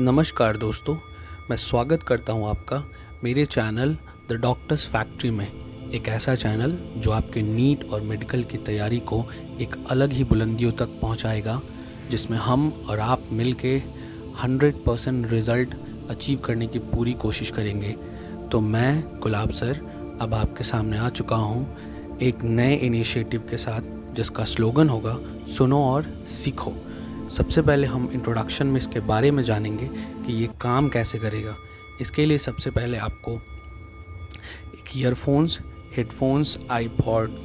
नमस्कार दोस्तों, मैं स्वागत करता हूं आपका मेरे चैनल द डॉक्टर्स फैक्ट्री में। एक ऐसा चैनल जो आपके नीट और मेडिकल की तैयारी को एक अलग ही बुलंदियों तक पहुंचाएगा, जिसमें हम और आप मिलके 100% रिज़ल्ट अचीव करने की पूरी कोशिश करेंगे। तो मैं गुलाब सर अब आपके सामने आ चुका हूं एक नए इनिशिएटिव के साथ, जिसका स्लोगन होगा सुनो और सीखो। सबसे पहले हम इंट्रोडक्शन में इसके बारे में जानेंगे कि ये काम कैसे करेगा। इसके लिए सबसे पहले आपको एक ईयरफोन्स, हेडफोन्स, आईपॉड,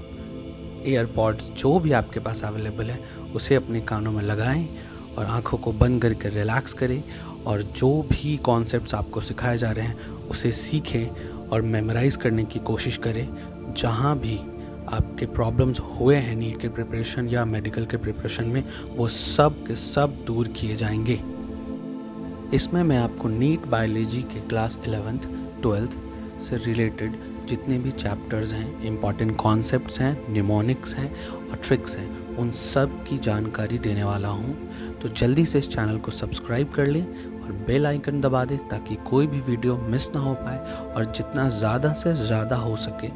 एयरपॉड्स जो भी आपके पास अवेलेबल है उसे अपने कानों में लगाएं और आँखों को बंद करके रिलैक्स करें और जो भी कॉन्सेप्ट्स आपको सिखाए जा रहे हैं उसे सीखें और मेमोराइज़ करने की कोशिश करें। जहाँ भी आपके प्रॉब्लम्स हुए हैं नीट के प्रिपरेशन या मेडिकल के प्रिपरेशन में, वो सब के सब दूर किए जाएंगे। इसमें मैं आपको नीट बायोलॉजी के क्लास 11th 12th से रिलेटेड जितने भी चैप्टर्स हैं, इम्पॉर्टेंट कॉन्सेप्ट्स हैं, निमोनिक्स हैं और ट्रिक्स हैं, उन सब की जानकारी देने वाला हूँ। तो जल्दी से इस चैनल को सब्सक्राइब कर लें और बेल आइकन दबा दें ताकि कोई भी वीडियो मिस ना हो पाए, और जितना ज़्यादा से ज़्यादा हो सके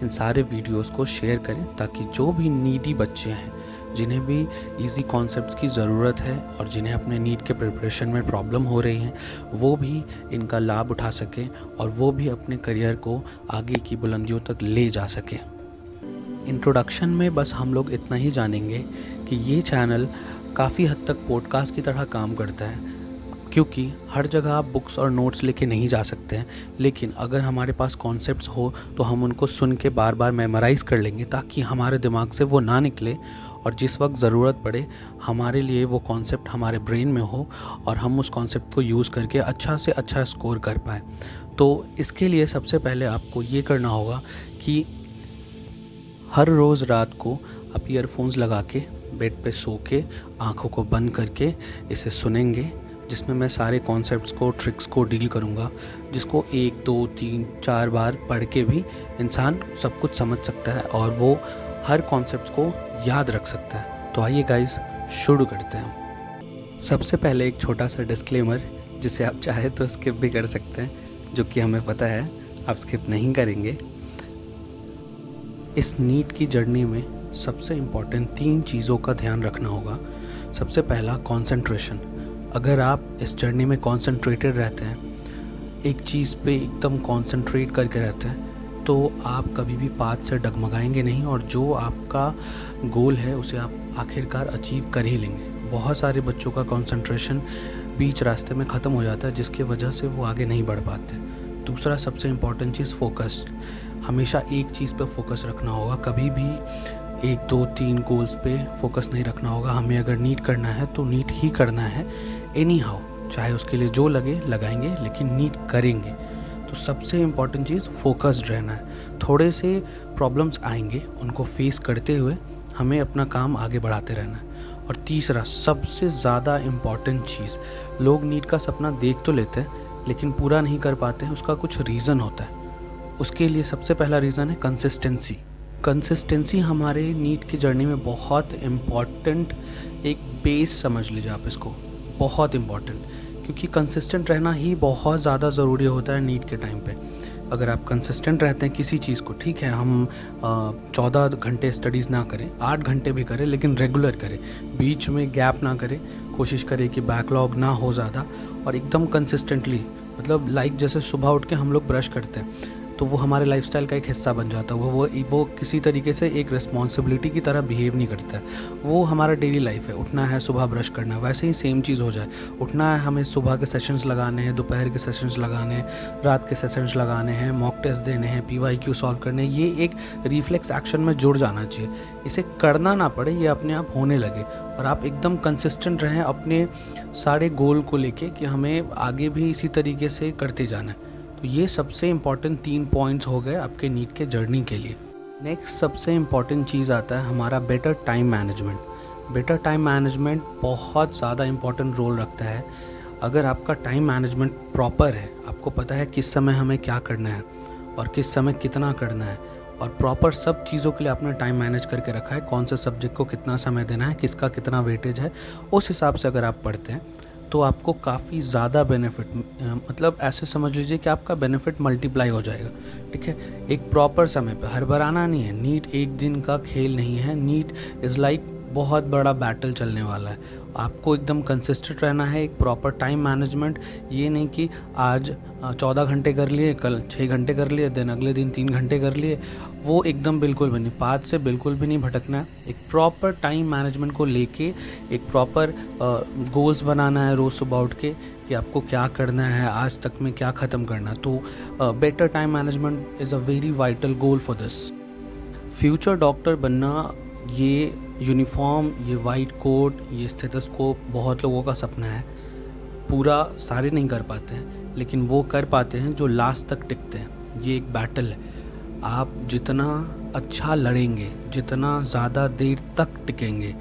इन सारे वीडियोस को शेयर करें ताकि जो भी नीडी बच्चे हैं, जिन्हें भी इजी कॉन्सेप्ट्स की ज़रूरत है और जिन्हें अपने नीट के प्रिपरेशन में प्रॉब्लम हो रही हैं, वो भी इनका लाभ उठा सकें और वो भी अपने करियर को आगे की बुलंदियों तक ले जा सकें। इंट्रोडक्शन में बस हम लोग इतना ही जानेंगे कि ये चैनल काफ़ी हद तक पॉडकास्ट की तरह काम करता है, क्योंकि हर जगह आप बुक्स और नोट्स लेके नहीं जा सकते हैं, लेकिन अगर हमारे पास कॉन्सेप्ट्स हो तो हम उनको सुन के बार बार मेमोराइज़ कर लेंगे ताकि हमारे दिमाग से वो ना निकले और जिस वक्त ज़रूरत पड़े हमारे लिए वो कॉन्सेप्ट हमारे ब्रेन में हो और हम उस कॉन्सेप्ट को यूज़ करके अच्छा से अच्छा स्कोर कर पाएँ। तो इसके लिए सबसे पहले आपको ये करना होगा कि हर रोज़ रात को आप ईयरफोन्स लगा के बेड पे सो के आँखों को बंद करके इसे सुनेंगे, जिसमें मैं सारे कॉन्सेप्ट्स को, ट्रिक्स को डील करूँगा, जिसको 1 2 3 4 बार पढ़ के भी इंसान सब कुछ समझ सकता है और वो हर कॉन्सेप्ट्स को याद रख सकता है। तो आइए गाइस, शुरू करते हैं। सबसे पहले एक छोटा सा डिस्क्लेमर, जिसे आप चाहे तो स्किप भी कर सकते हैं, जो कि हमें पता है आप स्किप नहीं करेंगे। इस नीट की जर्नी में सबसे इम्पॉर्टेंट 3 चीज़ों का ध्यान रखना होगा। सबसे पहला, कंसंट्रेशन। अगर आप इस जर्नी में कंसंट्रेटेड रहते हैं, एक चीज़ पे एकदम कंसंट्रेट करके रहते हैं, तो आप कभी भी पाथ से डगमगाएंगे नहीं और जो आपका गोल है उसे आप आखिरकार अचीव कर ही लेंगे। बहुत सारे बच्चों का कंसंट्रेशन बीच रास्ते में ख़त्म हो जाता है, जिसकी वजह से वो आगे नहीं बढ़ पाते। दूसरा सबसे इम्पॉर्टेंट चीज़, फोकस। हमेशा एक चीज़ पे फोकस रखना होगा, कभी भी 1 2 3 गोल्स पे फोकस नहीं रखना होगा। हमें अगर नीट करना है तो नीट ही करना है, एनी हाउ, चाहे उसके लिए जो लगे लगाएंगे, लेकिन नीट करेंगे। तो सबसे इम्पॉर्टेंट चीज़ फोकस्ड रहना है। थोड़े से प्रॉब्लम्स आएंगे, उनको फेस करते हुए हमें अपना काम आगे बढ़ाते रहना है। और तीसरा सबसे ज़्यादा इम्पॉर्टेंट चीज़, लोग नीट का सपना देख तो लेते हैं लेकिन पूरा नहीं कर पाते हैं। उसका कुछ रीज़न होता है। उसके लिए सबसे पहला रीज़न है कंसिस्टेंसी। कंसिस्टेंसी हमारे नीट की जर्नी में बहुत इम्पॉर्टेंट एक बेस समझ लीजिए आप इसको, बहुत इम्पॉर्टेंट, क्योंकि कंसिस्टेंट रहना ही बहुत ज़्यादा ज़रूरी होता है नीट के टाइम पे। अगर आप कंसिस्टेंट रहते हैं किसी चीज़ को, ठीक है हम 14 घंटे स्टडीज़ ना करें, 8 घंटे भी करें, लेकिन रेगुलर करें, बीच में गैप ना करें, कोशिश करें कि बैकलॉग ना हो ज़्यादा, और एकदम कंसिस्टेंटली, मतलब लाइक जैसे सुबह उठ के हम लोग ब्रश करते हैं तो वो हमारे लाइफस्टाइल का एक हिस्सा बन जाता है। वो किसी तरीके से एक रिस्पॉन्सिबिलिटी की तरह बिहेव नहीं करता है, वो हमारा डेली लाइफ है। उठना है, सुबह ब्रश करना है, वैसे ही सेम चीज़ हो जाए। उठना है, हमें सुबह के सेशंस लगाने हैं, दोपहर के सेशंस लगाने हैं, रात के सेशंस लगाने हैं, मॉक टेस्ट देने हैं, PYQ सॉल्व करने हैं। ये एक रिफ्लेक्स एक्शन में जुड़ जाना चाहिए, इसे करना ना पड़े, ये अपने आप होने लगे और आप एकदम कंसिस्टेंट रहें अपने सारे गोल को लेके कि हमें आगे भी इसी तरीके से करते जाना है। तो ये सबसे इम्पॉर्टेंट 3 पॉइंट्स हो गए आपके नीट के जर्नी के लिए। नेक्स्ट सबसे इम्पॉर्टेंट चीज़ आता है हमारा better time management. Better time management बहुत ज़्यादा इम्पॉर्टेंट रोल रखता है। अगर आपका टाइम मैनेजमेंट प्रॉपर है, आपको पता है किस समय हमें क्या करना है और किस समय कितना करना है, और प्रॉपर सब चीज़ों के लिए आपने टाइम मैनेज करके रखा है, कौन से सब्जेक्ट को कितना समय देना है, किसका कितना वेटेज है, उस हिसाब से अगर आप पढ़ते हैं तो आपको काफ़ी ज़्यादा बेनिफिट, मतलब ऐसे समझ लीजिए कि आपका बेनिफिट मल्टीप्लाई हो जाएगा। ठीक है, एक प्रॉपर समय पे, हड़बड़ाना नहीं है। नीट एक दिन का खेल नहीं है। नीट इज़ लाइक बहुत बड़ा बैटल चलने वाला है। आपको एकदम कंसिस्टेंट रहना है, एक प्रॉपर टाइम मैनेजमेंट। ये नहीं कि आज 14 घंटे कर लिए, कल 6 घंटे कर लिए, देन अगले दिन 3 घंटे कर लिए, वो एकदम बिल्कुल भी नहीं, पाथ से बिल्कुल भी नहीं भटकना है। एक प्रॉपर टाइम मैनेजमेंट को लेके एक प्रॉपर गोल्स बनाना है रोज़ सुबह उठ के कि आपको क्या करना है, आज तक में क्या ख़त्म करना है। तो better time management is a very vital goal for this. Future doctor बनना, ये यूनिफॉर्म, ये वाइट कोट, ये स्टेथोस्कोप बहुत लोगों का सपना है। पूरा सारे नहीं कर पाते हैं, लेकिन वो कर पाते हैं जो लास्ट तक टिकते हैं। ये एक बैटल है। आप जितना अच्छा लड़ेंगे, जितना ज़्यादा देर तक टिकेंगे,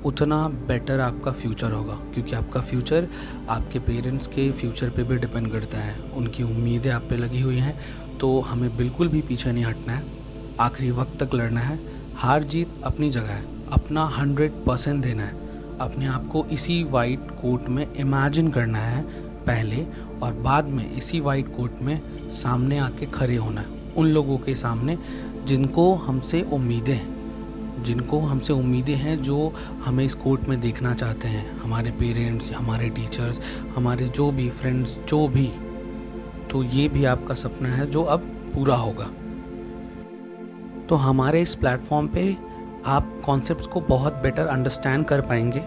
उतना बेटर आपका फ्यूचर होगा, क्योंकि आपका फ्यूचर आपके पेरेंट्स के फ्यूचर पे भी डिपेंड करता है। उनकी उम्मीदें आप पे लगी हुई हैं, तो हमें बिल्कुल भी पीछे नहीं हटना है, आखिरी वक्त तक लड़ना है। हार जीत अपनी जगह है, अपना 100% देना है। अपने आप को इसी वाइट कोट में इमेजिन करना है पहले, और बाद में इसी वाइट कोट में सामने आके खड़े होना है उन लोगों के सामने जिनको हमसे उम्मीदें हैं, जो हमें इस कोर्ट में देखना चाहते हैं, हमारे पेरेंट्स, हमारे टीचर्स, हमारे जो भी फ्रेंड्स, जो भी। तो ये भी आपका सपना है जो अब पूरा होगा। तो हमारे इस प्लेटफॉर्म पे आप कॉन्सेप्ट्स को बहुत बेटर अंडरस्टैंड कर पाएंगे,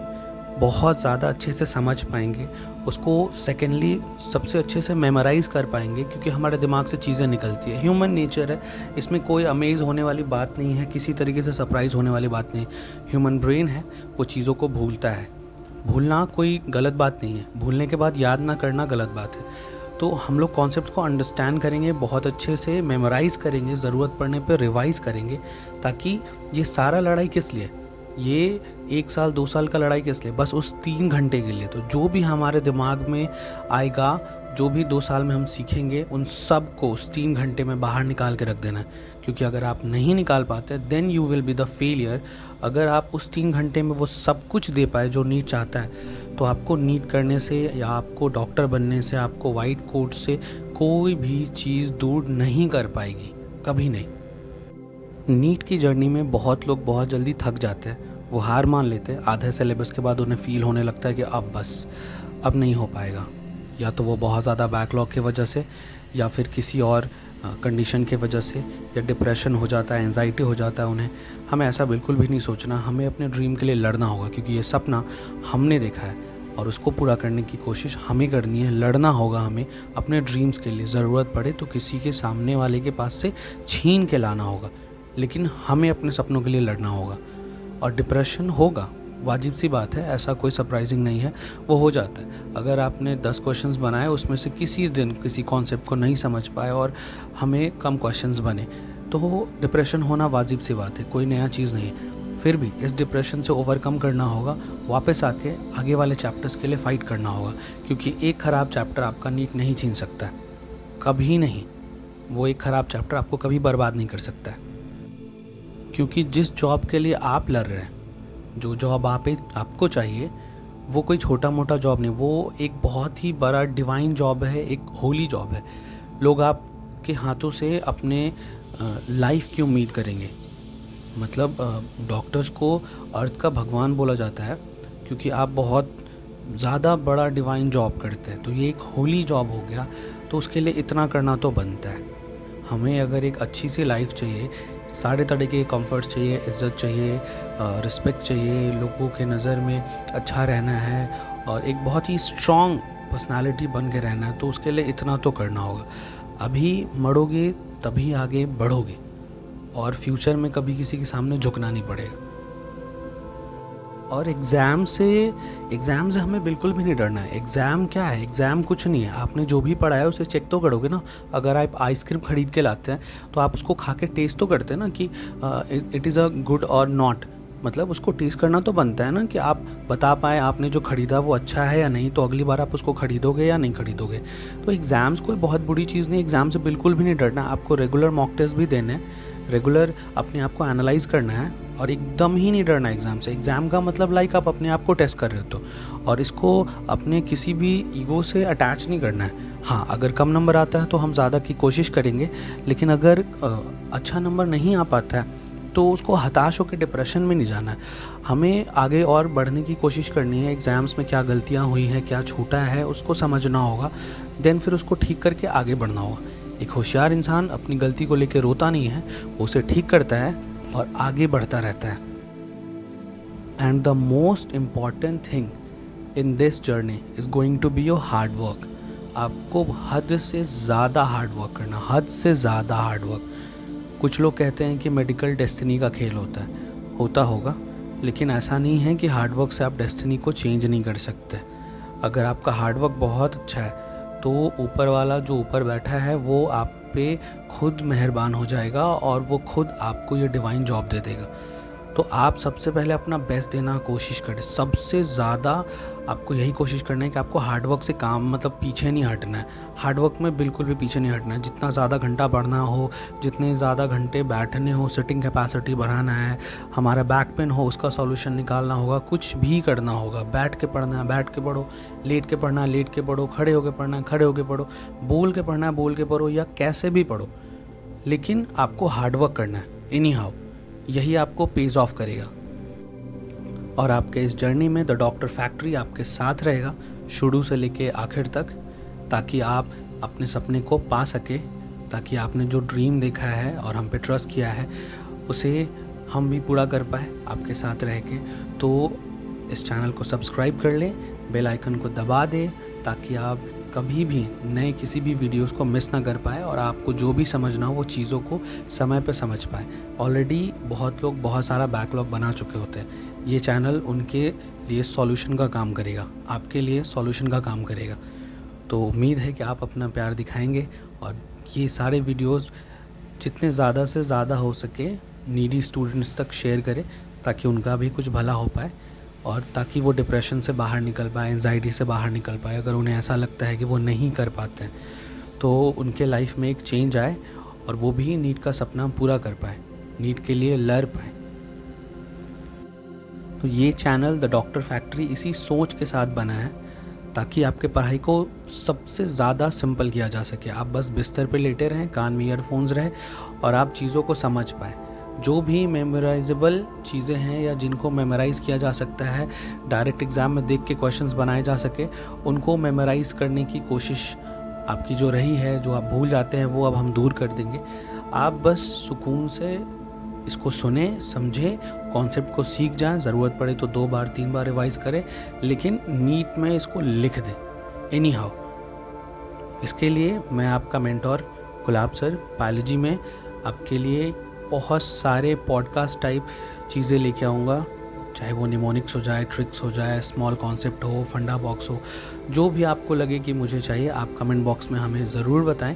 बहुत ज़्यादा अच्छे से समझ पाएंगे उसको। सेकेंडली, सबसे अच्छे से मेमोराइज़ कर पाएंगे, क्योंकि हमारे दिमाग से चीज़ें निकलती है। ह्यूमन नेचर है, इसमें कोई अमेज़ होने वाली बात नहीं है, किसी तरीके से सरप्राइज़ होने वाली बात नहीं है। ह्यूमन ब्रेन है, वो चीज़ों को भूलता है। भूलना कोई गलत बात नहीं है, भूलने के बाद याद ना करना गलत बात है। तो हम लोग कॉन्सेप्ट्स को अंडरस्टैंड करेंगे, बहुत अच्छे से मेमोराइज़ करेंगे, ज़रूरत पड़ने पे रिवाइज़ करेंगे, ताकि ये सारा लड़ाई किस लिए, ये 1 साल 2 साल का लड़ाई किस लिए, बस उस 3 घंटे के लिए। तो जो भी हमारे दिमाग में आएगा, जो भी 2 साल में हम सीखेंगे, उन सब को उस 3 घंटे में बाहर निकाल के रख देना है। क्योंकि अगर आप नहीं निकाल पाते, then you will be the failure. अगर आप उस 3 घंटे में वो सब कुछ दे पाए जो नीट चाहता है, तो आपको नीट करने से या आपको डॉक्टर बनने से, आपको वाइट कोट से कोई भी चीज़ दूर नहीं कर पाएगी, कभी नहीं। नीट की जर्नी में बहुत लोग बहुत जल्दी थक जाते हैं, वो हार मान लेते हैं। आधे सिलेबस के बाद उन्हें फ़ील होने लगता है कि अब बस, अब नहीं हो पाएगा। या तो वो बहुत ज़्यादा बैकलॉग की वजह से, या फिर किसी और कंडीशन के वजह से, या डिप्रेशन हो जाता है, एंजाइटी हो जाता है उन्हें। हमें ऐसा बिल्कुल भी नहीं सोचना, हमें अपने ड्रीम के लिए लड़ना होगा, क्योंकि ये सपना हमने देखा है और उसको पूरा करने की कोशिश हमें करनी है। लड़ना होगा हमें अपने ड्रीम्स के लिए, ज़रूरत पड़े तो किसी के सामने वाले के पास से छीन के लाना होगा, लेकिन हमें अपने सपनों के लिए लड़ना होगा। और डिप्रेशन होगा, वाजिब सी बात है, ऐसा कोई सरप्राइजिंग नहीं है, वो हो जाता है। अगर आपने 10 क्वेश्चंस बनाए, उसमें से किसी दिन किसी कॉन्सेप्ट को नहीं समझ पाए और हमें कम क्वेश्चंस बने, तो डिप्रेशन होना वाजिब सी बात है, कोई नया चीज़ नहीं है। फिर भी इस डिप्रेशन से ओवरकम करना होगा, वापस आके आगे वाले चैप्टर्स के लिए फ़ाइट करना होगा, क्योंकि एक ख़राब चैप्टर आपका नीट नहीं छीन सकता है, कभी नहीं। वो एक ख़राब चैप्टर आपको कभी बर्बाद नहीं कर सकता है, क्योंकि जिस जॉब के लिए आप लड़ रहे हैं, जो जॉब आपको चाहिए, वो कोई छोटा मोटा जॉब नहीं, वो एक बहुत ही बड़ा डिवाइन जॉब है, एक होली जॉब है। लोग आपके हाथों से अपने लाइफ की उम्मीद करेंगे। मतलब डॉक्टर्स को अर्थ का भगवान बोला जाता है, क्योंकि आप बहुत ज़्यादा बड़ा डिवाइन जॉब करते हैं। तो ये एक होली जॉब हो गया, तो उसके लिए इतना करना तो बनता है। हमें अगर एक अच्छी सी लाइफ चाहिए, सारे तरह के कंफर्ट्स चाहिए, इज़्ज़त चाहिए, रिस्पेक्ट चाहिए, लोगों के नज़र में अच्छा रहना है, और एक बहुत ही स्ट्रॉन्ग पर्सनालिटी बन के रहना है, तो उसके लिए इतना तो करना होगा। अभी मरोगे तभी आगे बढ़ोगे, और फ्यूचर में कभी किसी के सामने झुकना नहीं पड़ेगा। और एग्ज़ाम से हमें बिल्कुल भी नहीं डरना है। एग्ज़ाम क्या है? एग्ज़ाम कुछ नहीं है, आपने जो भी पढ़ा है उसे चेक तो करोगे ना। अगर आप आइसक्रीम ख़रीद के लाते हैं तो आप उसको खा के टेस्ट तो करते हैं ना कि इट इज़ अ गुड और नॉट, मतलब उसको टेस्ट करना तो बनता है ना, कि आप बता पाएँ आपने जो ख़रीदा वो अच्छा है या नहीं, तो अगली बार आप उसको ख़रीदोगे या नहीं ख़रीदोगे। तो एग्ज़ाम्स कोई बहुत बुरी चीज़ नहीं, एग्ज़ाम से बिल्कुल भी नहीं डरना। आपको रेगुलर मॉक टेस्ट भी देने हैं, रेगुलर अपने आप को एनालाइज करना है और एकदम ही नहीं डरना एग्ज़ाम से। एग्ज़ाम का मतलब लाइक आप अपने आप को टेस्ट कर रहे हो तो, और इसको अपने किसी भी ईगो से अटैच नहीं करना है। हाँ, अगर कम नंबर आता है तो हम ज़्यादा की कोशिश करेंगे, लेकिन अगर अच्छा नंबर नहीं आ पाता है तो उसको हताश होकर डिप्रेशन में नहीं जाना है। हमें आगे और बढ़ने की कोशिश करनी है। एग्ज़ाम्स में क्या गलतियाँ हुई हैं, क्या छूटा है, उसको समझना होगा, देन फिर उसको ठीक करके आगे बढ़ना होगा। एक होशियार इंसान अपनी गलती को लेकर रोता नहीं है, वो उसे ठीक करता है और आगे बढ़ता रहता है। And the most important thing in this journey is going to be your hard work. आपको हद से ज़्यादा हार्ड वर्क करना, हद से ज़्यादा हार्ड वर्क। कुछ लोग कहते हैं कि मेडिकल डेस्टिनी का खेल होता है, होता होगा, लेकिन ऐसा नहीं है कि हार्ड वर्क से आप डेस्टिनी को चेंज नहीं कर सकते। अगर आपका हार्ड वर्क बहुत अच्छा है तो ऊपर वाला जो ऊपर बैठा है वो आप पे खुद मेहरबान हो जाएगा और वो खुद आपको ये डिवाइन जॉब दे देगा। तो आप सबसे पहले अपना बेस्ट देना कोशिश करें। सबसे ज़्यादा आपको यही कोशिश करना है कि आपको हार्ड वर्क से काम मतलब पीछे नहीं हटना है। हार्ड वर्क में बिल्कुल भी पीछे नहीं हटना है। जितना ज़्यादा घंटा पढ़ना हो, जितने ज़्यादा घंटे बैठने हो, सिटिंग कैपेसिटी बढ़ाना है, हमारा बैक पेन हो उसका सॉल्यूशन निकालना होगा, कुछ भी करना होगा। बैठ के पढ़ना है, बैठ के पढ़ो, लेट के पढ़ना है, लेट के पढ़ो, खड़े होके पढ़ना है, खड़े होके पढ़ो, बोल के पढ़ना है, बोल के पढ़ो, या कैसे भी पढ़ो, लेकिन आपको हार्ड वर्क करना है एनी हाउ। यही आपको पेज ऑफ करेगा। और आपके इस जर्नी में द डॉक्टर फैक्ट्री आपके साथ रहेगा शुरू से लेके आखिर तक, ताकि आप अपने सपने को पा सके, ताकि आपने जो ड्रीम देखा है और हम पे ट्रस्ट किया है उसे हम भी पूरा कर पाए आपके साथ रह के। तो इस चैनल को सब्सक्राइब कर लें, बेल आइकन को दबा दें, ताकि आप कभी भी नए किसी भी वीडियोस को मिस ना कर पाए और आपको जो भी समझना हो वो चीज़ों को समय पे समझ पाए। ऑलरेडी बहुत लोग बहुत सारा बैकलॉग बना चुके होते हैं। ये चैनल उनके लिए सॉल्यूशन का काम करेगा, आपके लिए सॉल्यूशन का काम करेगा। तो उम्मीद है कि आप अपना प्यार दिखाएंगे और ये सारे वीडियोस जितने ज़्यादा से ज़्यादा हो सके नीडी स्टूडेंट्स तक शेयर करें, ताकि उनका भी कुछ भला हो पाए और ताकि वो डिप्रेशन से बाहर निकल पाए, एंजाइटी से बाहर निकल पाए। अगर उन्हें ऐसा लगता है कि वो नहीं कर पाते हैं तो उनके लाइफ में एक चेंज आए और वो भी नीट का सपना पूरा कर पाए, नीट के लिए लड़ पाए। तो ये चैनल द डॉक्टर फैक्ट्री इसी सोच के साथ बना है ताकि आपके पढ़ाई को सबसे ज़्यादा सिंपल किया जा सके। आप बस बिस्तर पे लेटे रहें, कान में ईयरफोन्स रहे और आप चीज़ों को समझ पाएँ। जो भी मेमोराइजेबल चीज़ें हैं या जिनको मेमोराइज़ किया जा सकता है, डायरेक्ट एग्ज़ाम में देख के क्वेश्चंस बनाए जा सके, उनको मेमोराइज़ करने की कोशिश आपकी जो रही है, जो आप भूल जाते हैं वो अब हम दूर कर देंगे। आप बस सुकून से इसको सुने, समझें, कॉन्सेप्ट को सीख जाएं, ज़रूरत पड़े तो 2 बार 3 बार रिवाइज़ करें, लेकिन नीट में इसको लिख दें एनी हाउ। इसके लिए मैं आपका मेंटोर गुलाब सर बायोलॉजी में आपके लिए बहुत सारे पॉडकास्ट टाइप चीज़ें लेके आऊँगा, चाहे वो निमोनिक्स हो जाए, ट्रिक्स हो जाए, स्मॉल कॉन्सेप्ट हो, फंडा बॉक्स हो, जो भी आपको लगे कि मुझे चाहिए, आप कमेंट बॉक्स में हमें ज़रूर बताएं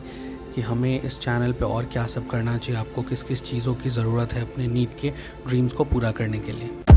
कि हमें इस चैनल पे और क्या सब करना चाहिए, आपको किस किस चीज़ों की ज़रूरत है अपने नीट के ड्रीम्स को पूरा करने के लिए।